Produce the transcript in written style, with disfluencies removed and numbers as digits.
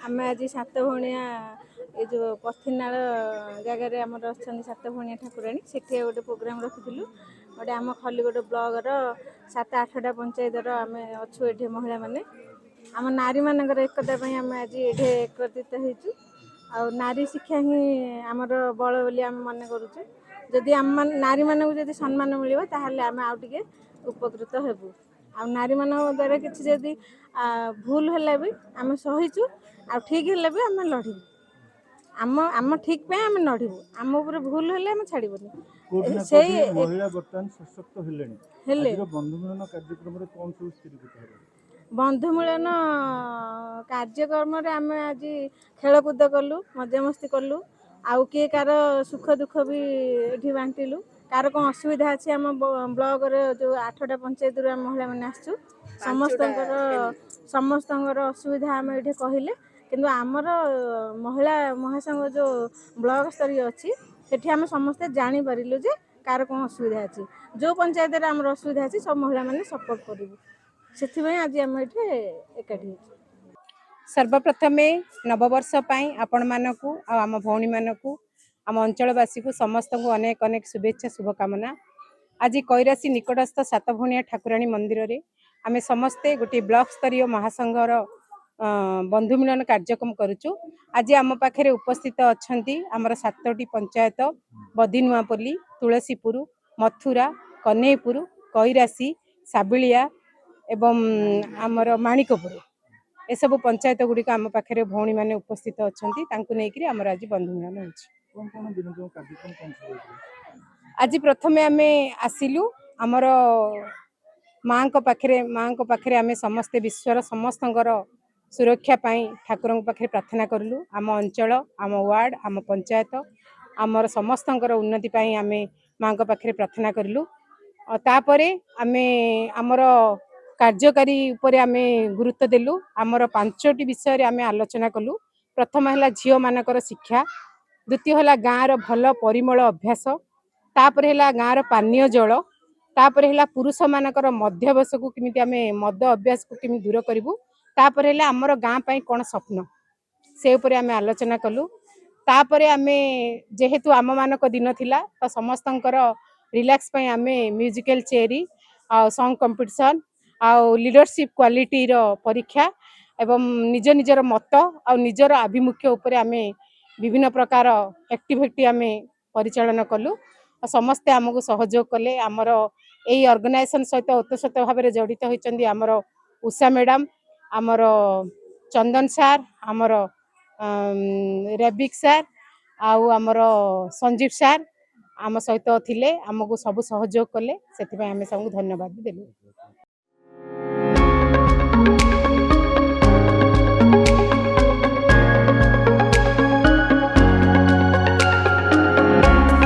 ଆମେ ଆଜି ସାତ ଭଉଣିଆ ଏ ଯେଉଁ ପଥିନାଳ ଜାଗାରେ ଆମର ଅଛନ୍ତି ସାତ ଭଉଣିଆ ଠାକୁରାଣୀ, ସେଠି ଗୋଟେ ପ୍ରୋଗ୍ରାମ ରଖିଥିଲୁ। ଗୋଟେ ଆମ ଖଲିଗୋଟ ବ୍ଲକର 7-8ଟା ପଞ୍ଚାୟତର ଆମେ ଅଛୁ ଏଠି ମହିଳାମାନେ। ଆମ ନାରୀମାନଙ୍କର ଏକତା ପାଇଁ ଆମେ ଆଜି ଏଠି ଏକତ୍ରିତ ହେଇଛୁ। ଆଉ ନାରୀ ଶିକ୍ଷା ହିଁ ଆମର ବଳ ବୋଲି ଆମେ ମନେ କରୁଛୁ। ଯଦି ଆମ ନାରୀମାନଙ୍କୁ ଯଦି ସମ୍ମାନ ମିଳିବ ତାହେଲେ ଆମେ ଆଉ ଟିକେ ଉପକୃତ ହେବୁ। ଆଉ ନାରୀମାନଙ୍କ ଦ୍ୱାରା କିଛି ଯଦି ଭୁଲ ହେଲେ ବି ଆମେ ସହିଛୁ, ଆଉ ଠିକ୍ ହେଲେ ବି ଆମେ ଲଢ଼ିବୁ। ଆମ ଠିକ୍ ପାଇଁ ଆମେ ଲଢ଼ିବୁ, ଆମ ଉପରେ ଭୁଲ ହେଲେ ଆମେ ଛାଡ଼ିବୁନି। ସେଇ ମହିଳା ବର୍ତ୍ତମାନ ସଶକ୍ତ ହେଲେଣି। ଆଜିର ବନ୍ଧୁ ମିଳନ କାର୍ଯ୍ୟକ୍ରମରେ କ'ଣ ସବୁ ସ୍ଥିରୀକୃତ ହେବ? ବନ୍ଧୁ ମିଳନ କାର୍ଯ୍ୟକ୍ରମରେ ଆମେ ଆଜି ଖେଳକୁଦ କଲୁ, ମଜାମସ୍ତି କଲୁ। ଆଉ କିଏ କାହାର ସୁଖ ଦୁଃଖ ବି ଏଠି ବାଣ୍ଟିଲୁ। କାହାର କ'ଣ ଅସୁବିଧା ଅଛି ଆମ ବ୍ଲକର ଯେଉଁ 8ଟା ପଞ୍ଚାୟତରୁ ଆମେ ମହିଳାମାନେ ଆସିଛୁ, ସମସ୍ତଙ୍କର ଅସୁବିଧା ଆମେ ଏଠି କହିଲେ। କିନ୍ତୁ ଆମର ମହିଳା ମହାସଂଘ ଯେଉଁ ବ୍ଲକ ସ୍ତରୀୟ ଅଛି, ସେଠି ଆମେ ସମସ୍ତେ ଜାଣିପାରିଲୁ ଯେ କାହାର କ'ଣ ଅସୁବିଧା ଅଛି। ଯେଉଁ ପଞ୍ଚାୟତରେ ଆମର ଅସୁବିଧା ଅଛି ସବୁ ମହିଳାମାନେ ସପୋର୍ଟ କରିବୁ, ସେଥିପାଇଁ ଆଜି ଆମେ ଏଠି ଏକାଠି ହେଇଛୁ। ସର୍ବପ୍ରଥମେ ନବବର୍ଷ ପାଇଁ ଆପଣମାନଙ୍କୁ ଆଉ ଆମ ଭଉଣୀମାନଙ୍କୁ, ଆମ ଅଞ୍ଚଳବାସୀକୁ ସମସ୍ତଙ୍କୁ ଅନେକ ଅନେକ ଶୁଭେଚ୍ଛା, ଶୁଭକାମନା। ଆଜି କୈରାଶୀ ନିକଟସ୍ଥ ସାତଭଉଣିଆ ଠାକୁରାଣୀ ମନ୍ଦିରରେ ଆମେ ସମସ୍ତେ ଗୋଟିଏ ବ୍ଲକ ସ୍ତରୀୟ ମହାସଂଘର ବନ୍ଧୁ ମିଳନ କାର୍ଯ୍ୟକ୍ରମ କରୁଛୁ। ଆଜି ଆମ ପାଖରେ ଉପସ୍ଥିତ ଅଛନ୍ତି ଆମର 7ଟି ପଞ୍ଚାୟତ: ବଦିନୁଆପଲ୍ଲୀ, ତୁଳସୀପୁର, ମଥୁରା, କହ୍ନେଇପୁର, କୈରାଶୀ, ସାବିଳିଆ ଏବଂ ଆମର ମାଣିକପୁର। ଏସବୁ ପଞ୍ଚାୟତ ଗୁଡ଼ିକ ଆମ ପାଖରେ ଭଉଣୀମାନେ ଉପସ୍ଥିତ ଅଛନ୍ତି, ତାଙ୍କୁ ନେଇକରି ଆମର ଆଜି ବନ୍ଧୁ ମିଳନ ହେଉଛି। ଆଜି ପ୍ରଥମେ ଆମେ ଆସିଲୁ ଆମର ମାଙ୍କ ପାଖରେ ଆମେ ସମସ୍ତେ ବିଶ୍ୱର ସମସ୍ତଙ୍କର ସୁରକ୍ଷା ପାଇଁ ଠାକୁରଙ୍କ ପାଖରେ ପ୍ରାର୍ଥନା କରିଲୁ। ଆମ ଅଞ୍ଚଳ, ଆମ ୱାର୍ଡ, ଆମ ପଞ୍ଚାୟତ, ଆମର ସମସ୍ତଙ୍କର ଉନ୍ନତି ପାଇଁ ଆମେ ମାଙ୍କ ପାଖରେ ପ୍ରାର୍ଥନା କରିଲୁ। ତାପରେ ଆମେ ଆମର କାର୍ଯ୍ୟକାରୀ ଉପରେ ଆମେ ଗୁରୁତ୍ୱ ଦେଲୁ। ଆମର 5ଟି ବିଷୟରେ ଆମେ ଆଲୋଚନା କଲୁ। ପ୍ରଥମ ହେଲା ଝିଅମାନଙ୍କର ଶିକ୍ଷା, ଦ୍ୱିତୀୟ ହେଲା ଗାଁର ଭଲ ପରିମଳ ଅଭ୍ୟାସ, ତାପରେ ହେଲା ଗାଁର ପାନୀୟ ଜଳ, ତାପରେ ହେଲା ପୁରୁଷମାନଙ୍କର ମଧ୍ୟାଭ୍ୟାସକୁ କେମିତି ଆମେ ମଦ ଅଭ୍ୟାସକୁ କେମିତି ଦୂର କରିବୁ, ତାପରେ ହେଲା ଆମର ଗାଁ ପାଇଁ କ'ଣ ସ୍ୱପ୍ନ, ସେ ଉପରେ ଆମେ ଆଲୋଚନା କଲୁ। ତାପରେ ଆମେ ଯେହେତୁ ଆମମାନଙ୍କ ଦିନ ଥିଲା ତ ସମସ୍ତଙ୍କର ରିଲାକ୍ସ ପାଇଁ ଆମେ ମ୍ୟୁଜିକାଲ ଚେୟାର ଆଉ ସଙ୍ଗ କମ୍ପିଟିସନ୍ ଆଉ ଲିଡରସିପ୍ କ୍ୱାଲିଟିର ପରୀକ୍ଷା ଏବଂ ନିଜ ନିଜର ମତ ଆଉ ନିଜର ଆଭିମୁଖ୍ୟ ଉପରେ ଆମେ ବିଭିନ୍ନ ପ୍ରକାର ଆକ୍ଟିଭିଟି ଆମେ ପରିଚାଳନା କଲୁ। ସମସ୍ତେ ଆମକୁ ସହଯୋଗ କଲେ। ଆମର ଏଇ ଅର୍ଗାନାଇଜେସନ୍ ସହିତ ଓତଃପ୍ରୋତ ଭାବରେ ଜଡ଼ିତ ହୋଇଛନ୍ତି ଆମର ଉଷା ମ୍ୟାଡ଼ାମ୍, ଆମର ଚନ୍ଦନ ସାର୍, ଆମର ରେବିକ୍ ସାର୍ ଆଉ ଆମର ସଞ୍ଜୀବ ସାର୍ ଆମ ସହିତ ଥିଲେ, ଆମକୁ ସବୁ ସହଯୋଗ କଲେ। ସେଥିପାଇଁ ଆମେ ସବୁଙ୍କୁ ଧନ୍ୟବାଦ ଦେଲୁ।